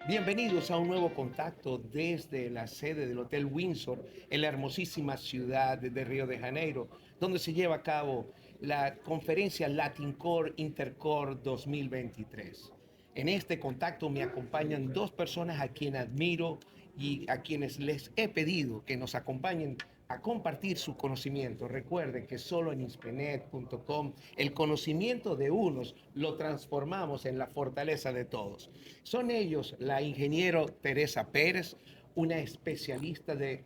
Bienvenidos a un nuevo contacto desde la sede del Hotel Windsor en la hermosísima ciudad de Río de Janeiro, donde se lleva a cabo la conferencia LatinCore Intercore 2023. En este contacto me acompañan dos personas a quienes admiro y a quienes les he pedido que nos acompañen a compartir su conocimiento. Recuerden que solo en inspenet.com el conocimiento de unos lo transformamos en la fortaleza de todos. Son ellos la ingeniero Teresa Pérez, una especialista de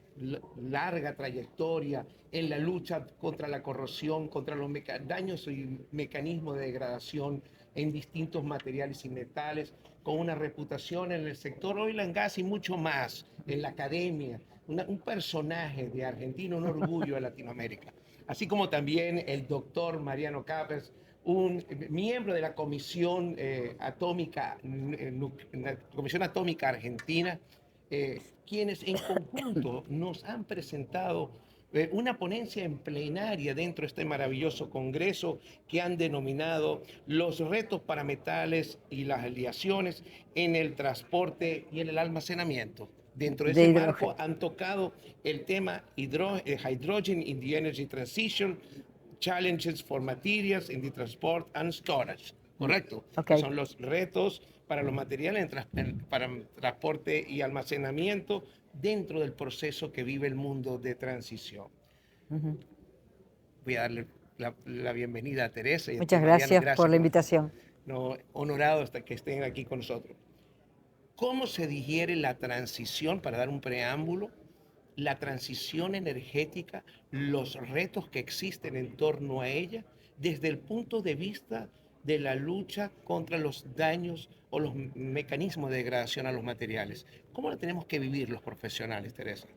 larga trayectoria en la lucha contra la corrosión, contra los daños y mecanismos de degradación en distintos materiales y metales, con una reputación en el sector oil and gas y mucho más, en la academia, un personaje de Argentina, un orgullo de Latinoamérica. Así como también el doctor Mariano Capes, un miembro de la Comisión Atómica Argentina, quienes en conjunto nos han presentado una ponencia en plenaria dentro de este maravilloso congreso que han denominado los retos para metales y las aleaciones en el transporte y en el almacenamiento. Dentro de De ese marco hidrógeno. han tocado el tema Hydrogen in the Energy Transition, Challenges for Materials in the Transport and Storage. Correcto, Ok, que son los retos para los materiales para transporte y almacenamiento dentro del proceso que vive el mundo de transición. Voy a darle la bienvenida a Teresa y a ti, muchas Mariano. gracias por Gracias la por invitación. no, honorado hasta que estén aquí con nosotros. ¿Cómo se digiere la transición, para dar un preámbulo, la transición energética, los retos que existen en torno a ella, desde el punto de vista de la lucha contra los daños o los mecanismos de degradación a los materiales? ¿Cómo lo tenemos que vivir los profesionales, Teresa?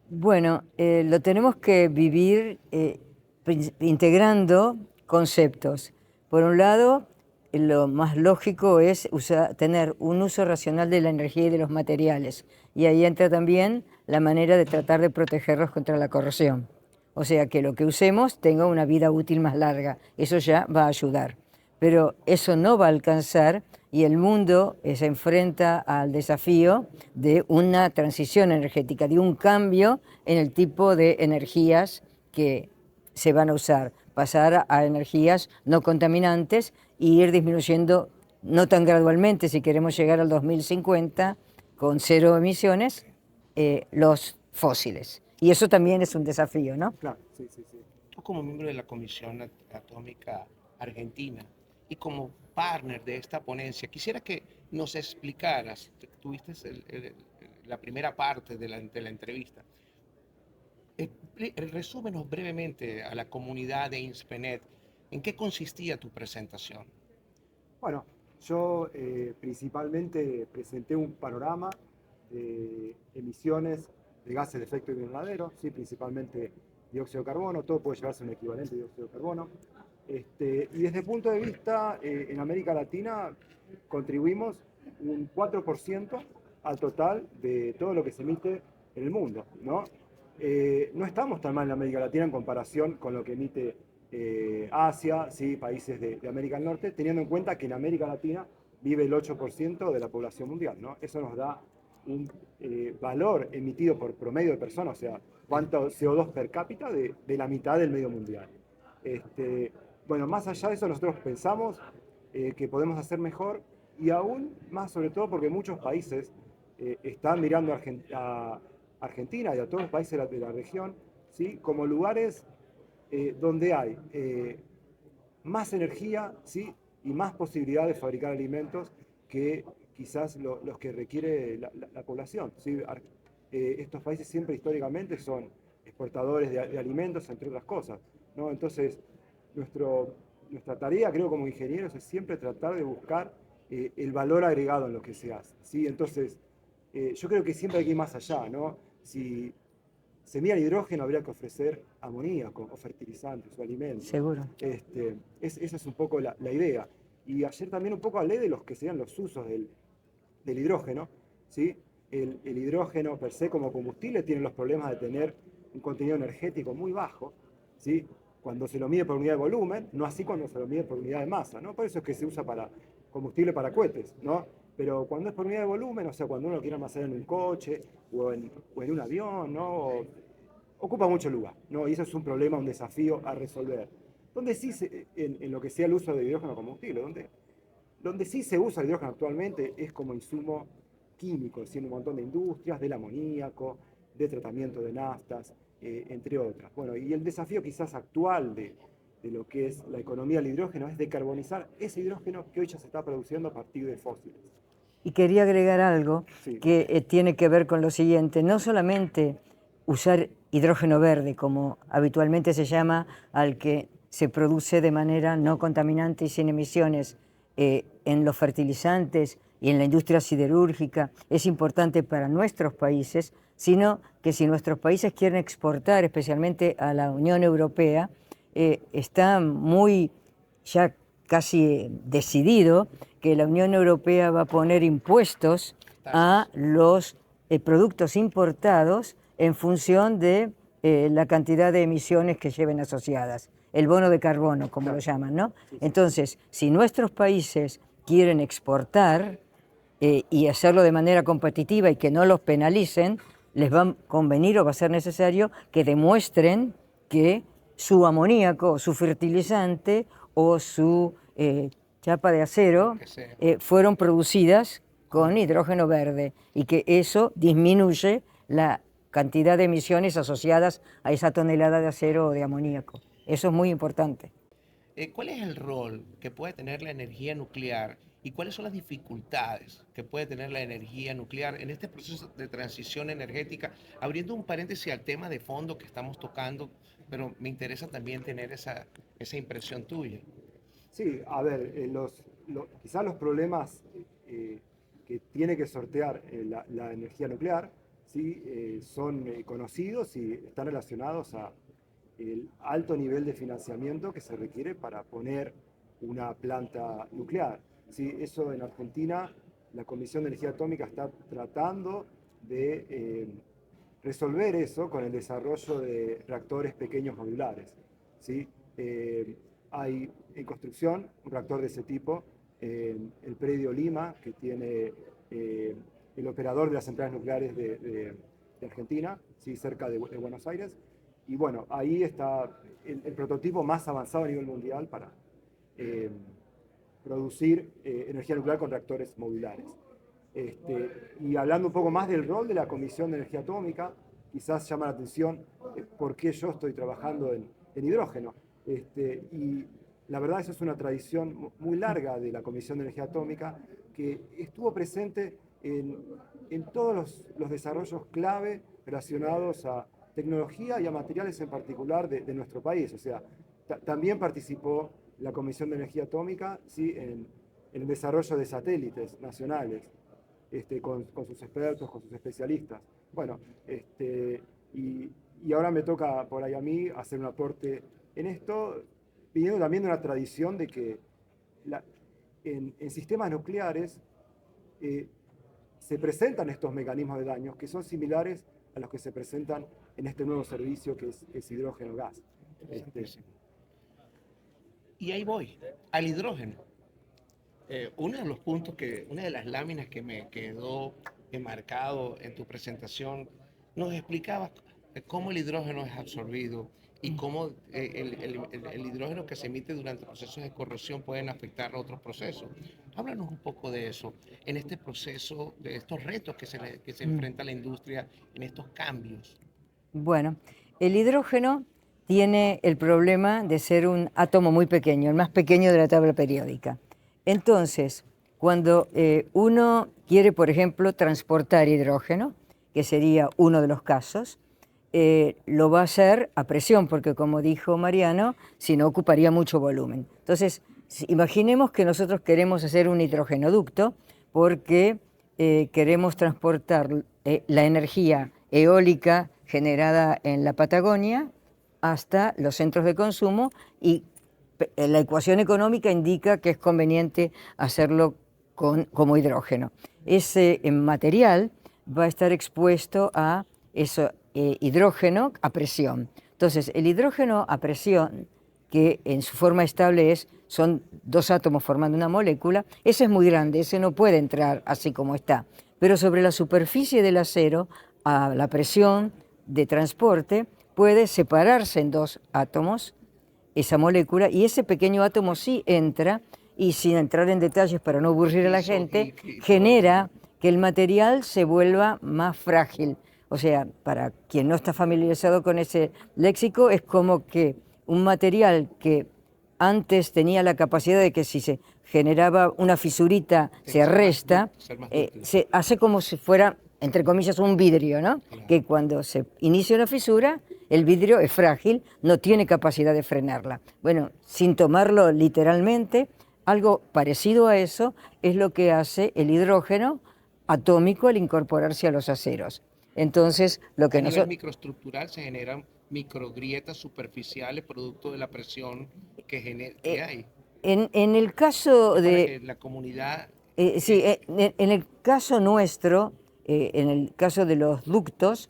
Bueno, lo tenemos que vivir integrando conceptos. Por un lado, lo más lógico es tener un uso racional de la energía y de los materiales. Y ahí entra también la manera de tratar de protegerlos contra la corrosión. O sea, que lo que usemos tenga una vida útil más larga. Eso ya va a ayudar. Pero eso no va a alcanzar y el mundo se enfrenta al desafío de una transición energética, de un cambio en el tipo de energías que se van a usar, pasar a energías no contaminantes e ir disminuyendo, no tan gradualmente, si queremos llegar al 2050 con cero emisiones, los fósiles. Y eso también es un desafío, ¿no? Claro, sí, sí, sí. Tú, como miembro de la Comisión Atómica Argentina y como partner de esta ponencia, quisiera que nos explicaras, tuviste la primera parte de la entrevista, resúmenos brevemente a la comunidad de INSPENET en qué consistía tu presentación. Bueno, yo principalmente presenté un panorama de emisiones de gases de efecto invernadero, ¿sí? Principalmente dióxido de carbono, todo puede llevarse un equivalente de dióxido de carbono. Y desde el punto de vista, en América Latina contribuimos un 4% al total de todo lo que se emite en el mundo, ¿no? No estamos tan mal en América Latina en comparación con lo que emite Asia, ¿sí? Países de América del Norte, teniendo en cuenta que en América Latina vive el 8% de la población mundial, ¿no? Eso nos da un valor emitido por promedio de personas, o sea, cuánto CO2 per cápita de la mitad del medio mundial. Bueno, más allá de eso, nosotros pensamos que podemos hacer mejor y aún más, sobre todo, porque muchos países están mirando a Argentina y a todos los países de la región, ¿sí? Como lugares donde hay más energía, ¿sí? Y más posibilidad de fabricar alimentos que quizás los que requiere la población, ¿sí? Estos países siempre históricamente son exportadores de alimentos, entre otras cosas, ¿no? Entonces, nuestra tarea, creo, como ingenieros, es siempre tratar de buscar el valor agregado en lo que se hace, ¿sí? Entonces, yo creo que siempre hay que ir más allá, ¿no? Si se mira el hidrógeno, habría que ofrecer amoníaco o fertilizantes o alimentos. Seguro. Esa es un poco la idea. Y ayer también un poco hablé de los que serían los usos del hidrógeno, ¿sí? El hidrógeno per se como combustible tiene los problemas de tener un contenido energético muy bajo, ¿sí? Cuando se lo mide por unidad de volumen, no así cuando se lo mide por unidad de masa, ¿no? Por eso es que se usa para combustible para cohetes, ¿no? Pero cuando es por unidad de volumen, o sea, cuando uno lo quiere almacenar en un coche o en un avión, ¿no? Ocupa mucho lugar, ¿no? Y eso es un problema, un desafío a resolver. Donde sí, en lo que sea el uso de hidrógeno combustible, donde sí se usa el hidrógeno actualmente es como insumo químico, es decir, un montón de industrias, del amoníaco, de tratamiento de naftas, entre otras. Bueno, y el desafío quizás actual de lo que es la economía del hidrógeno es decarbonizar ese hidrógeno que hoy ya se está produciendo a partir de fósiles. Y quería agregar algo Sí. que tiene que ver con lo siguiente, no solamente usar hidrógeno verde, como habitualmente se llama al que se produce de manera no contaminante y sin emisiones en los fertilizantes y en la industria siderúrgica, es importante para nuestros países, sino que si nuestros países quieren exportar, especialmente a la Unión Europea, está muy ya casi decidido que la Unión Europea va a poner impuestos a los productos importados en función de la cantidad de emisiones que lleven asociadas, el bono de carbono, como lo llaman, ¿no? Entonces, si nuestros países quieren exportar y hacerlo de manera competitiva y que no los penalicen, les va a convenir o va a ser necesario que demuestren que su amoníaco, o su fertilizante o su chapa de acero fueron producidas con hidrógeno verde y que eso disminuye la cantidad de emisiones asociadas a esa tonelada de acero o de amoníaco. Eso es muy importante. ¿Cuál es el rol que puede tener la energía nuclear y cuáles son las dificultades que puede tener la energía nuclear en este proceso de transición energética? Abriendo un paréntesis al tema de fondo que estamos tocando, pero me interesa también tener esa impresión tuya. Sí, a ver, quizás los problemas que tiene que sortear la energía nuclear, ¿sí? Son conocidos y están relacionados a el alto nivel de financiamiento que se requiere para poner una planta nuclear. ¿Sí? Eso en Argentina, la Comisión de Energía Atómica está tratando de resolver eso con el desarrollo de reactores pequeños modulares. ¿Sí? Hay en construcción un reactor de ese tipo en el predio Lima, que tiene el operador de las centrales nucleares de Argentina, ¿sí? Cerca de Buenos Aires. Y bueno, ahí está el prototipo más avanzado a nivel mundial para producir energía nuclear con reactores modulares. Y hablando un poco más del rol de la Comisión de Energía Atómica, quizás llama la atención por qué yo estoy trabajando en hidrógeno. Y la verdad, eso es una tradición muy larga de la Comisión de Energía Atómica que estuvo presente en todos los desarrollos clave relacionados a tecnología y a materiales en particular de nuestro país. O sea, también participó la Comisión de Energía Atómica, ¿sí? en el desarrollo de satélites nacionales, con sus expertos, con sus especialistas. Bueno, y ahora me toca por ahí a mí hacer un aporte en esto, viniendo también de una tradición de que en sistemas nucleares se presentan estos mecanismos de daños que son similares a los que se presentan en este nuevo servicio que es hidrógeno gas. Y ahí voy, al hidrógeno. Uno de los puntos una de las láminas que me quedó enmarcado en tu presentación, nos explicabas cómo el hidrógeno es absorbido y cómo el hidrógeno que se emite durante procesos de corrosión pueden afectar a otros procesos. Háblanos un poco de eso, en este proceso, de estos retos que se enfrenta la industria en estos cambios. Bueno, el hidrógeno tiene el problema de ser un átomo muy pequeño, el más pequeño de la tabla periódica. Entonces, cuando uno quiere, por ejemplo, transportar hidrógeno, que sería uno de los casos, lo va a hacer a presión, porque como dijo Mariano, si no ocuparía mucho volumen. Entonces, imaginemos que nosotros queremos hacer un hidrogenoducto porque queremos transportar la energía eólica generada en la Patagonia hasta los centros de consumo y la ecuación económica indica que es conveniente hacerlo como hidrógeno. Ese material va a estar expuesto a hidrógeno a presión. Entonces, el hidrógeno a presión que en su forma estable son dos átomos formando una molécula, ese es muy grande, ese no puede entrar así como está. Pero sobre la superficie del acero, a la presión de transporte, puede separarse en dos átomos esa molécula, y ese pequeño átomo sí entra, y sin entrar en detalles para no aburrir a la gente, genera que el material se vuelva más frágil. O sea, para quien no está familiarizado con ese léxico, es como que un material que antes tenía la capacidad de que si se generaba una fisurita se arresta, se hace como si fuera, entre comillas, un vidrio, ¿no? Claro. Que cuando se inicia una fisura, el vidrio es frágil, no tiene capacidad de frenarla. Bueno, sin tomarlo literalmente, algo parecido a eso es lo que hace el hidrógeno atómico al incorporarse a los aceros. Entonces, lo que A nivel nosotros... microestructural se generan microgrietas superficiales producto de la presión que hay. En el caso Para de... que la comunidad... sí, en el caso nuestro, en el caso de los ductos,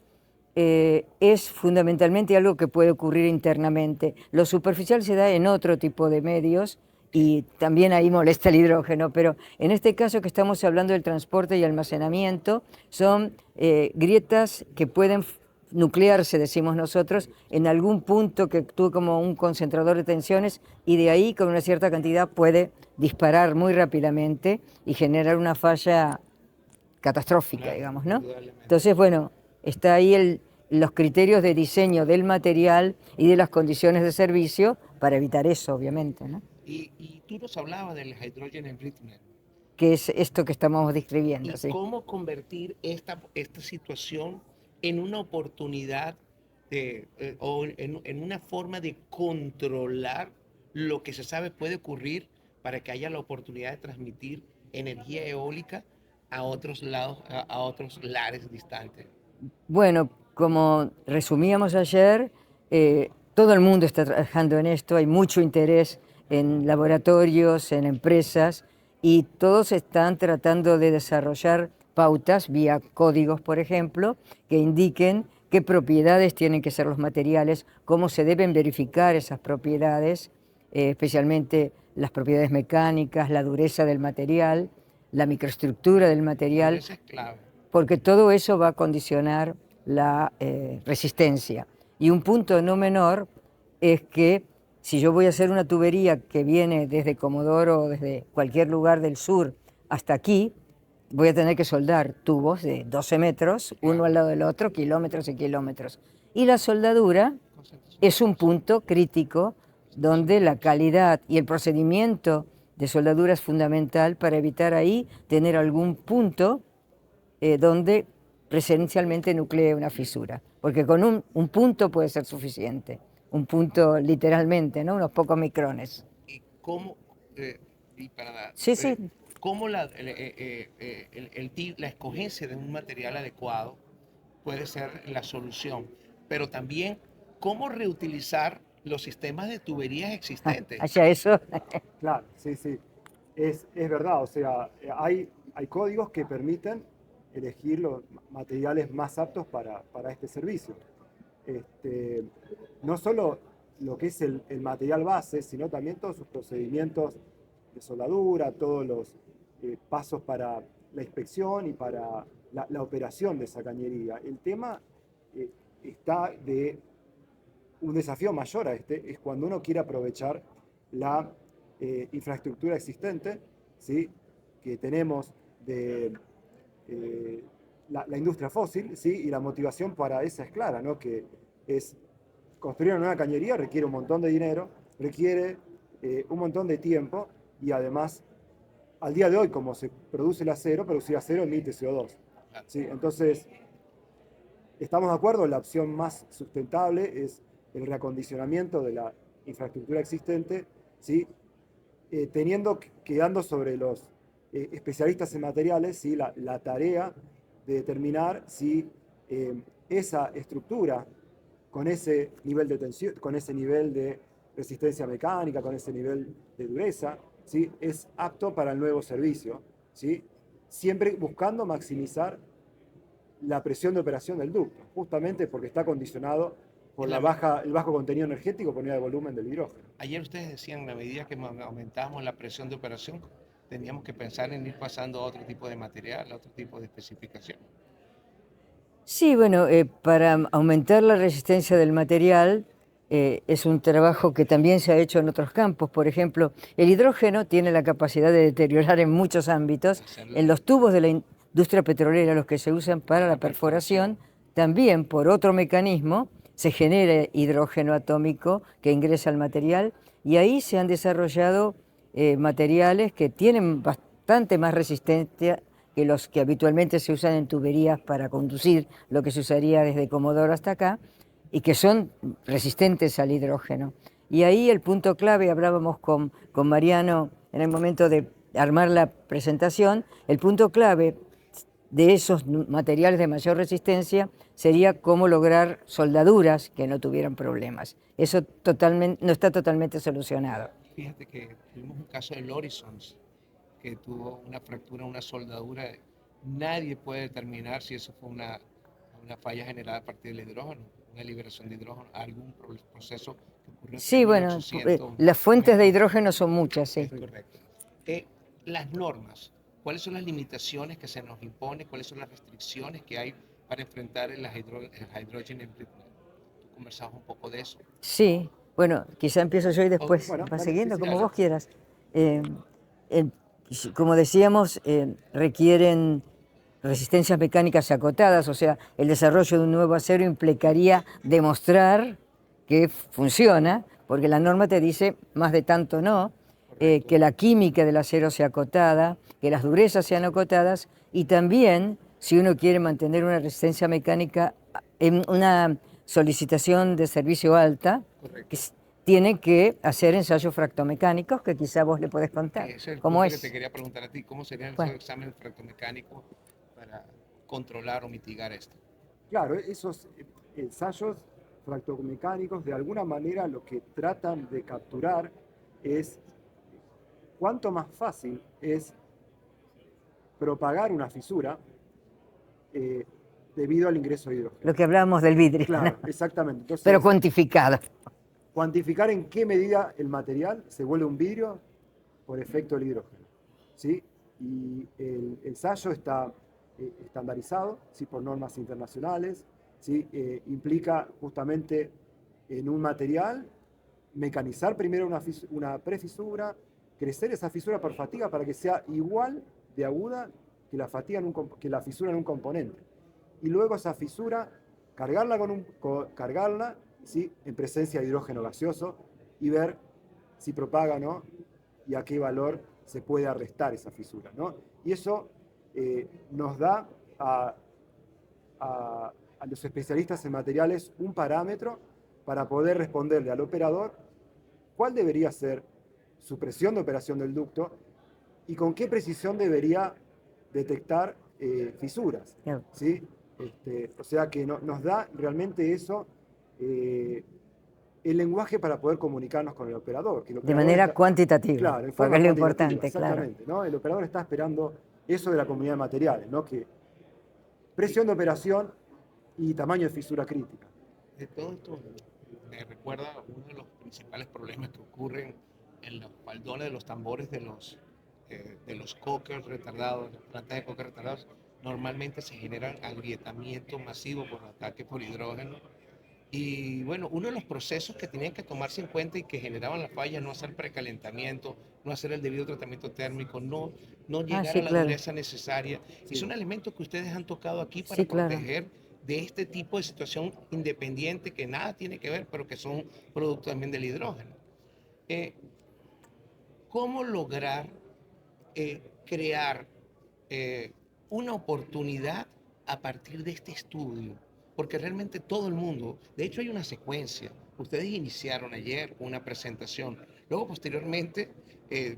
es fundamentalmente algo que puede ocurrir internamente. Lo superficial se da en otro tipo de medios y también ahí molesta el hidrógeno, pero en este caso que estamos hablando del transporte y almacenamiento, son grietas que pueden nuclearse, decimos nosotros, en algún punto que actúe como un concentrador de tensiones, y de ahí con una cierta cantidad puede disparar muy rápidamente y generar una falla catastrófica, Claro, digamos, ¿no? indudablemente. Entonces, bueno, está ahí los criterios de diseño del material y de las condiciones de servicio para evitar eso, obviamente, ¿no? Y tú nos hablabas del hydrogen enrichment. Que es esto que estamos describiendo, ¿Y sí. cómo convertir esta situación en una oportunidad o en una forma de controlar lo que se sabe puede ocurrir para que haya la oportunidad de transmitir energía eólica a otros lados, a otros lares distantes? Bueno, como resumíamos ayer, todo el mundo está trabajando en esto, hay mucho interés en laboratorios, en empresas, y todos están tratando de desarrollar pautas vía códigos, por ejemplo, que indiquen qué propiedades tienen que ser los materiales, cómo se deben verificar esas propiedades, especialmente las propiedades mecánicas, la dureza del material, la microestructura del material, Eso es clave. porque todo eso va a condicionar la resistencia. Y un punto no menor es que si yo voy a hacer una tubería que viene desde Comodoro o desde cualquier lugar del sur hasta aquí, voy a tener que soldar tubos de 12 metros, uno al lado del otro, kilómetros y kilómetros. Y la soldadura es un punto crítico donde la calidad y el procedimiento de soldadura es fundamental para evitar ahí tener algún punto donde presencialmente nuclee una fisura, porque con un punto puede ser suficiente, un punto literalmente, ¿no? Unos pocos micrones. ¿Y cómo, y para, Sí, sí. cómo la escogencia de un material adecuado puede ser la solución? Pero también, ¿cómo reutilizar los sistemas de tuberías existentes? Hacia eso. Claro, sí, sí. Es verdad, o sea, hay códigos que permiten elegir los materiales más aptos para este servicio. Este, no solo lo que es el material base, sino también todos sus procedimientos de soldadura, todos los pasos para la inspección y para la operación de esa cañería. El tema está de un desafío mayor a este, es cuando uno quiere aprovechar la infraestructura existente, ¿sí? Que tenemos de la industria fósil, ¿sí? Y la motivación para esa es clara, ¿no? Que es construir una nueva cañería requiere un montón de dinero, requiere un montón de tiempo, y además, al día de hoy, como se produce el acero, producir acero emite CO2. ¿Sí? Entonces, estamos de acuerdo, la opción más sustentable es el reacondicionamiento de la infraestructura existente, ¿sí? Quedando sobre los especialistas en materiales, ¿sí? La tarea de determinar si esa estructura, con ese nivel de tensión, con ese nivel de resistencia mecánica, con ese nivel de dureza, ¿sí? Es apto para el nuevo servicio, ¿sí? Siempre buscando maximizar la presión de operación del ducto, justamente porque está condicionado por En el bajo contenido energético, por el volumen del hidrógeno. Ayer ustedes decían, a medida que aumentábamos la presión de operación, teníamos que pensar en ir pasando a otro tipo de material, a otro tipo de especificación. Sí, bueno, para aumentar la resistencia del material es un trabajo que también se ha hecho en otros campos. Por ejemplo, el hidrógeno tiene la capacidad de deteriorar en muchos ámbitos. En los tubos de la industria petrolera, los que se usan para la perforación, también por otro mecanismo se genera hidrógeno atómico que ingresa al material y ahí se han desarrollado materiales que tienen bastante más resistencia que los que habitualmente se usan en tuberías para conducir, lo que se usaría desde Comodoro hasta acá, y que son resistentes al hidrógeno. Y ahí el punto clave, hablábamos con Mariano en el momento de armar la presentación, el punto clave de esos materiales de mayor resistencia sería cómo lograr soldaduras que no tuvieran problemas. Eso no está totalmente solucionado. Fíjate que tuvimos un caso de Horizons, que tuvo una fractura, una soldadura. Nadie puede determinar si eso fue una falla generada a partir del hidrógeno, una liberación de hidrógeno, algún proceso que ocurrió Sí, en bueno, 1800. las fuentes de hidrógeno son muchas, sí. Es correcto. Las normas, ¿cuáles son las limitaciones que se nos imponen? ¿Cuáles son las restricciones que hay para enfrentar el hydrogen embrittlement? Tú conversabas un poco de eso. Sí, bueno, quizá empiezo yo y después Bueno, vas dale, siguiendo, sí, sí, como dale. vos quieras. Eh, el- Como decíamos, requieren resistencias mecánicas acotadas, o sea, el desarrollo de un nuevo acero implicaría demostrar que funciona, porque la norma te dice más de tanto no, que la química del acero sea acotada, que las durezas sean acotadas, y también, si uno quiere mantener una resistencia mecánica en una solicitación de servicio alta, Correcto. tiene que hacer ensayos fractomecánicos, que quizá vos le podés contar. Ese es el ¿Cómo punto que es? te quería preguntar a ti. ¿Cómo sería ese Bueno. examen fractomecánico para controlar o mitigar esto? Claro, esos ensayos fractomecánicos de alguna manera lo que tratan de capturar es cuánto más fácil es propagar una fisura eh, debido al ingreso de hidrógeno. Lo que hablábamos del vidrio, Claro, ¿no? exactamente. Entonces, Pero cuantificado. cuantificar en qué medida el material se vuelve un vidrio por efecto del hidrógeno. ¿Sí? Y el ensayo está estandarizado, ¿sí? Por normas internacionales, ¿sí? Implica justamente en un material mecanizar primero una prefisura, crecer esa fisura por fatiga para que sea igual de aguda que que la fisura en un componente. Y luego esa fisura, cargarla, ¿sí? En presencia de hidrógeno gaseoso y ver si propaga o no y a qué valor se puede arrestar esa fisura, ¿no? Y eso nos da a los especialistas en materiales un parámetro para poder responderle al operador cuál debería ser su presión de operación del ducto y con qué precisión debería detectar fisuras, ¿sí? O sea que nos da realmente eso el lenguaje para poder comunicarnos con el operador. Que el De operador manera cuantitativa, claro, en porque forma es lo cuantitativa, importante, claro. exactamente, ¿no? El operador está esperando eso de la comunidad de materiales, ¿no? Que presión de operación y tamaño de fisura crítica. De todo esto me recuerda uno de los principales problemas que ocurren en los faldones de los tambores de los cockers retardados, las plantas de cocker retardados. Normalmente se generan agrietamiento masivo por ataque por hidrógeno. Y bueno, uno de los procesos que tenían que tomarse en cuenta y que generaban la falla, no hacer precalentamiento, no hacer el debido tratamiento térmico, no llegar a Sí, la claro. dureza necesaria. Y son elementos que ustedes han tocado aquí para Sí, claro. proteger de este tipo de situación independiente que nada tiene que ver, pero que son producto también del hidrógeno. ¿Cómo lograr crear una oportunidad a partir de este estudio? Porque realmente todo el mundo, de hecho hay una secuencia. Ustedes iniciaron ayer una presentación, luego posteriormente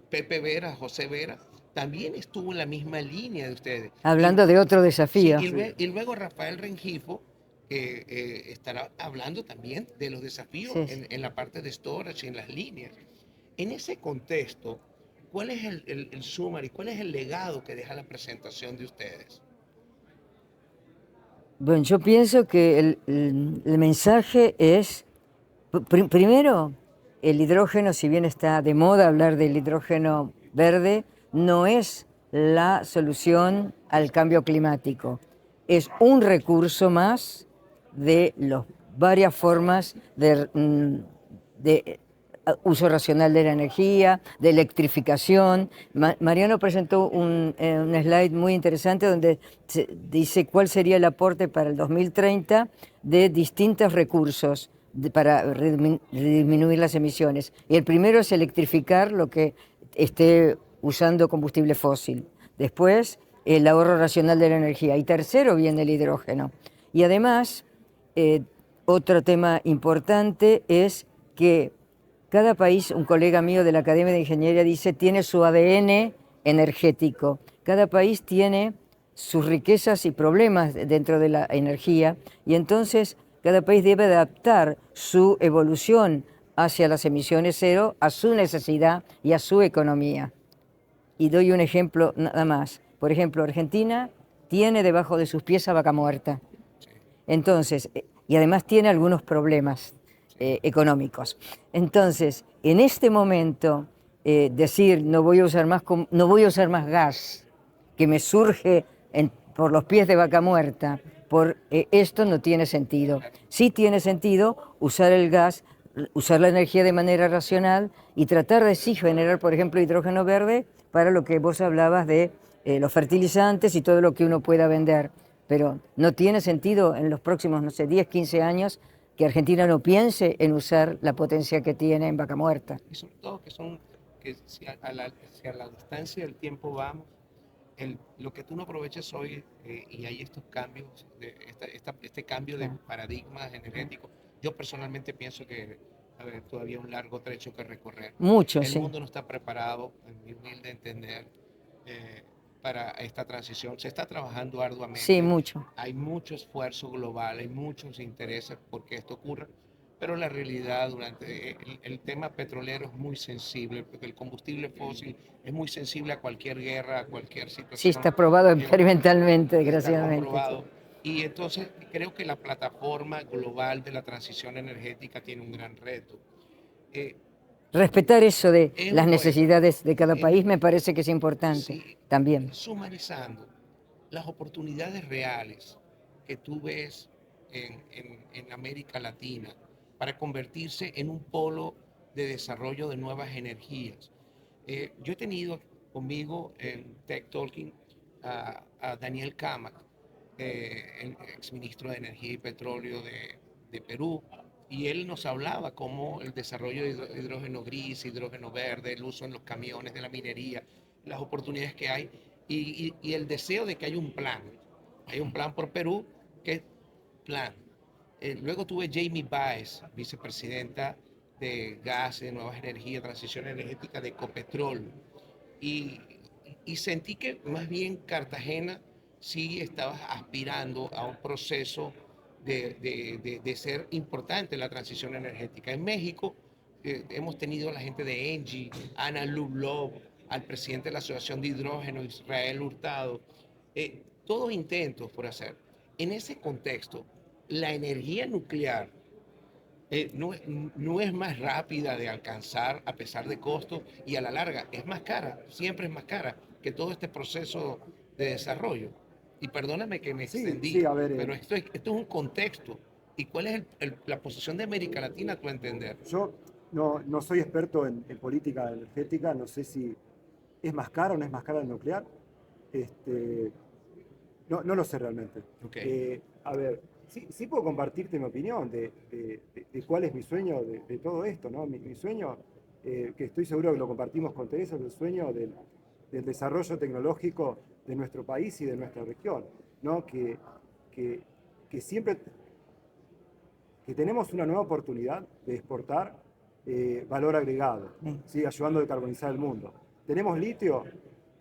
Pepe Vera, José Vera, también estuvo en la misma línea de ustedes. Hablando de otro Sí, desafío. y luego Rafael Rengifo estará hablando también de los desafíos Sí, sí. en la parte de storage y en las líneas. En ese contexto, ¿cuál es el summary, cuál es el legado que deja la presentación de ustedes? Bueno, yo pienso que el mensaje es, primero, el hidrógeno, si bien está de moda hablar del hidrógeno verde, no es la solución al cambio climático. Es un recurso más de las varias formas de uso racional de la energía, de electrificación. Mariano presentó un slide muy interesante donde dice cuál sería el aporte para el 2030 de distintos recursos para disminuir las emisiones. Y el primero es electrificar lo que esté usando combustible fósil. Después, el ahorro racional de la energía. Y tercero viene el hidrógeno. Y además, otro tema importante es que cada país, un colega mío de la Academia de Ingeniería dice, tiene su ADN energético. Cada país tiene sus riquezas y problemas dentro de la energía y entonces cada país debe adaptar su evolución hacia las emisiones cero a su necesidad y a su economía. Y doy un ejemplo nada más. Por ejemplo, Argentina tiene debajo de sus pies a Vaca Muerta. Entonces, y además tiene algunos problemas económicos. Entonces, en este momento, decir no voy a usar más gas que me surge por los pies de Vaca Muerta, esto no tiene sentido. Sí tiene sentido usar el gas, usar la energía de manera racional y tratar de sí generar, por ejemplo, hidrógeno verde para lo que vos hablabas de los fertilizantes y todo lo que uno pueda vender. Pero no tiene sentido en los próximos, no sé, 10, 15 años que Argentina no piense en usar la potencia que tiene en Vaca Muerta. Y sobre todo que si a la distancia del tiempo vamos, lo que tú no aproveches hoy y hay estos cambios, este cambio de paradigmas energéticos, yo personalmente pienso que todavía un largo trecho que recorrer. Mucho, El sí. mundo no está preparado, en mi humilde entender, eh, para esta transición. Se está trabajando arduamente. Sí, mucho. Hay mucho esfuerzo global, hay muchos intereses porque esto ocurra, pero la realidad durante el tema petrolero es muy sensible, porque el combustible fósil es muy sensible a cualquier guerra, a cualquier situación. Sí, está probado experimentalmente, Está desgraciadamente. comprobado. Y entonces creo que la plataforma global de la transición energética tiene un gran reto. Respetar eso de Es las bueno, necesidades de cada país me parece que es importante sí, también. sumarizando las oportunidades reales que tú ves en América Latina para convertirse en un polo de desarrollo de nuevas energías. Yo he tenido conmigo en Tech Talking a Daniel Camac, el exministro de Energía y Petróleo de Perú, y él nos hablaba cómo el desarrollo de hidrógeno gris, hidrógeno verde, el uso en los camiones de la minería, las oportunidades que hay y el deseo de que haya un plan. Hay un plan por Perú, ¿qué plan? Luego tuve Jamie Baez, vicepresidenta de gas, de nuevas energías, transición energética de Ecopetrol. Y, y sentí que más bien Cartagena sí estaba aspirando a un proceso de ser importante en la transición energética. En México hemos tenido a la gente de Engie, Ana Lublov, al presidente de la Asociación de Hidrógeno, Israel Hurtado, todos intentos por hacer. En ese contexto, la energía nuclear no es más rápida de alcanzar a pesar de costos y a la larga es más cara, siempre es más cara que todo este proceso de desarrollo. Y perdóname que me extendí, Sí, a ver, pero esto es un contexto. ¿Y cuál es la posición de América Latina a tu entender? yo no soy experto en política energética, no sé si es más cara o no es más cara el nuclear. Este, no lo sé realmente. Okay. A ver, sí puedo compartirte mi opinión de cuál es mi sueño de todo esto, ¿no? Mi sueño, que estoy seguro que lo compartimos con Teresa, es el sueño del desarrollo tecnológico de nuestro país y de nuestra región, ¿no? Que siempre que tenemos una nueva oportunidad de exportar valor agregado, ¿sí? Ayudando a decarbonizar el mundo. Tenemos litio,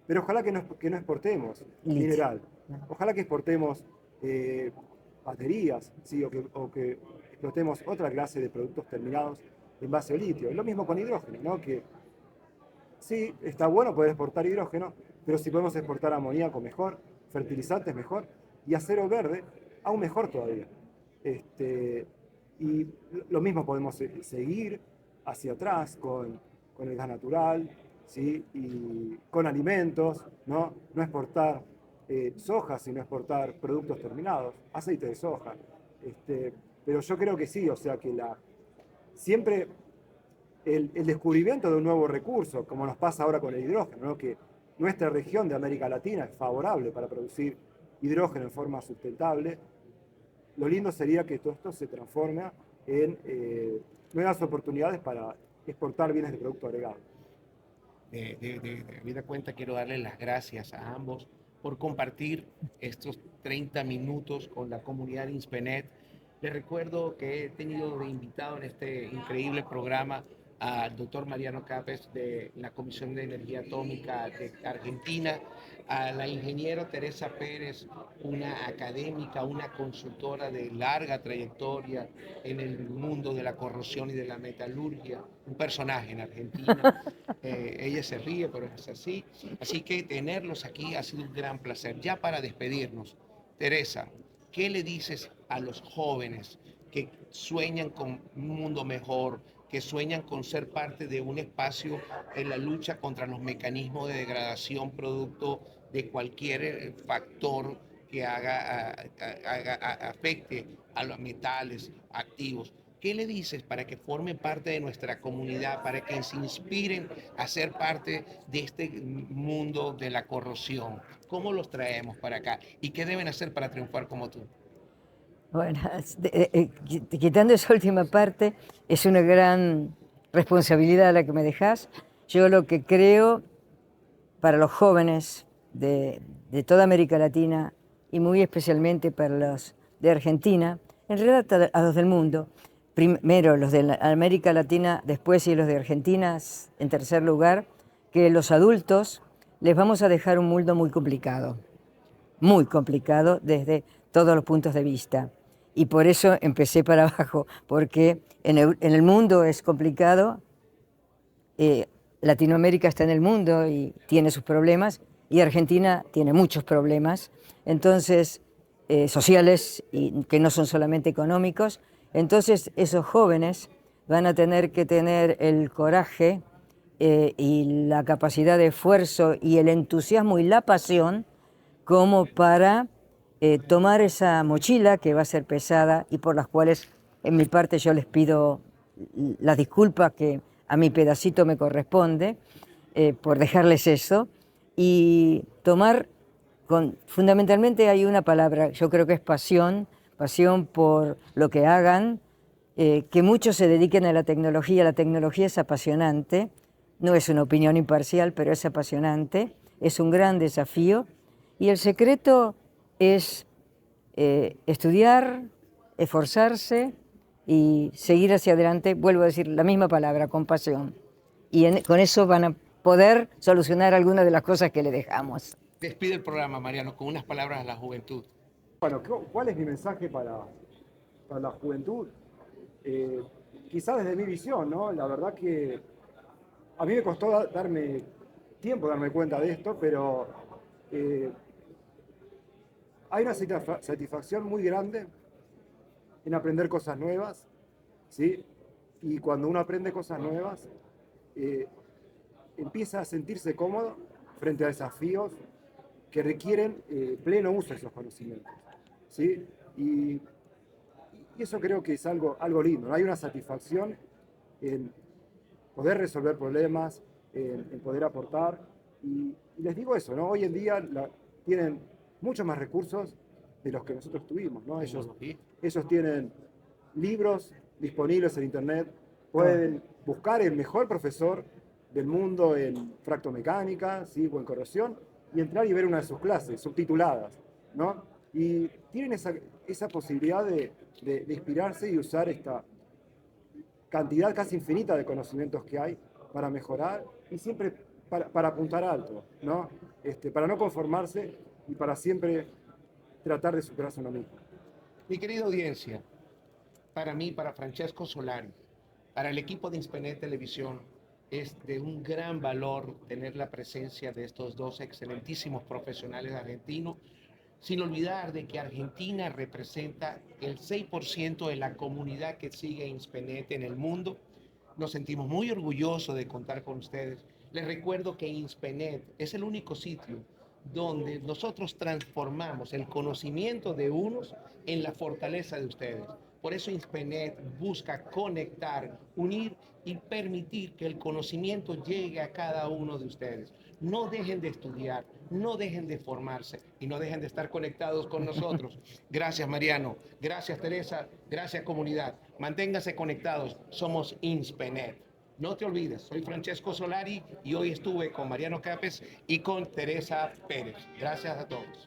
pero ojalá que no exportemos mineral. Ojalá que exportemos baterías, ¿sí? o que explotemos otra clase de productos terminados en base a litio. Es lo mismo con hidrógeno, ¿no? Que sí, está bueno poder exportar hidrógeno, pero si podemos exportar amoníaco mejor, fertilizantes mejor y acero verde, aún mejor todavía. Y lo mismo podemos seguir hacia atrás con el gas natural, ¿sí? Y con alimentos, no exportar soja, sino exportar productos terminados, aceite de soja. Pero yo creo que sí, o sea que siempre el descubrimiento de un nuevo recurso, como nos pasa ahora con el hidrógeno, ¿no? Que nuestra región de América Latina es favorable para producir hidrógeno en forma sustentable. Lo lindo sería que todo esto se transforme en nuevas oportunidades para exportar bienes de producto agregado. De vida cuenta, quiero darles las gracias a ambos por compartir estos 30 minutos con la comunidad de Inspenet. Les recuerdo que he tenido de invitado en este increíble programa al doctor Mariano Capes de la Comisión de Energía Atómica de Argentina, a la ingeniera Teresa Pérez, una académica, una consultora de larga trayectoria en el mundo de la corrosión y de la metalurgia, un personaje en Argentina. Ella se ríe, pero es así. Así que tenerlos aquí ha sido un gran placer. Ya para despedirnos, Teresa, ¿qué le dices a los jóvenes que sueñan con un mundo mejor, que sueñan con ser parte de un espacio en la lucha contra los mecanismos de degradación producto de cualquier factor que afecte a los metales activos? ¿Qué le dices para que formen parte de nuestra comunidad, para que se inspiren a ser parte de este mundo de la corrosión? ¿Cómo los traemos para acá? ¿Y qué deben hacer para triunfar como tú? Bueno, quitando esa última parte, es una gran responsabilidad la que me dejas. Yo lo que creo para los jóvenes de toda América Latina y muy especialmente para los de Argentina, en realidad a los del mundo, primero los de América Latina, después y los de Argentina en tercer lugar, que los adultos les vamos a dejar un mundo muy complicado desde todos los puntos de vista. Y por eso empecé para abajo, porque en el mundo es complicado, Latinoamérica está en el mundo y tiene sus problemas, y Argentina tiene muchos problemas, entonces, sociales, y que no son solamente económicos. Entonces esos jóvenes van a tener que tener el coraje y la capacidad de esfuerzo y el entusiasmo y la pasión como para tomar esa mochila que va a ser pesada y por las cuales en mi parte yo les pido las disculpas que a mi pedacito me corresponde por dejarles eso y tomar, fundamentalmente hay una palabra, yo creo que es pasión, pasión por lo que hagan, que muchos se dediquen a la tecnología es apasionante, no es una opinión imparcial, pero es apasionante, es un gran desafío y el secreto es estudiar, esforzarse y seguir hacia adelante, vuelvo a decir la misma palabra, con pasión. Y con eso van a poder solucionar algunas de las cosas que le dejamos. Despide el programa, Mariano, con unas palabras a la juventud. Bueno, ¿cuál es mi mensaje para la juventud? Quizás desde mi visión, ¿no? La verdad que a mí me costó darme cuenta de esto, pero hay una satisfacción muy grande en aprender cosas nuevas, ¿sí? Y cuando uno aprende cosas nuevas, empieza a sentirse cómodo frente a desafíos que requieren pleno uso de esos conocimientos, ¿sí? Y eso creo que es algo lindo, ¿no? Hay una satisfacción en poder resolver problemas, en poder aportar. Y les digo eso, ¿no? Hoy en día tienen muchos más recursos de los que nosotros tuvimos, ¿no? Ellos tienen libros disponibles en internet, pueden buscar el mejor profesor del mundo en fractomecánica, ¿sí? O en corrosión, y entrar y ver una de sus clases, subtituladas, ¿no? Y tienen esa posibilidad de inspirarse y usar esta cantidad casi infinita de conocimientos que hay para mejorar y siempre para apuntar alto, ¿no? Para no conformarse y para siempre tratar de superarse uno mismo. Mi querida audiencia, para mí, para Francesco Solari, para el equipo de Inspenet Televisión, es de un gran valor tener la presencia de estos dos excelentísimos profesionales argentinos. sin olvidar de que Argentina representa el 6% de la comunidad que sigue Inspenet en el mundo. Nos sentimos muy orgullosos de contar con ustedes. Les recuerdo que Inspenet es el único sitio donde nosotros transformamos el conocimiento de unos en la fortaleza de ustedes. Por eso Inspenet busca conectar, unir y permitir que el conocimiento llegue a cada uno de ustedes. No dejen de estudiar, no dejen de formarse y no dejen de estar conectados con nosotros. Gracias, Mariano. Gracias, Teresa. Gracias, comunidad. Manténganse conectados. Somos Inspenet. No te olvides, soy Francesco Solari y hoy estuve con Mariano Capes y con Teresa Pérez. Gracias a todos.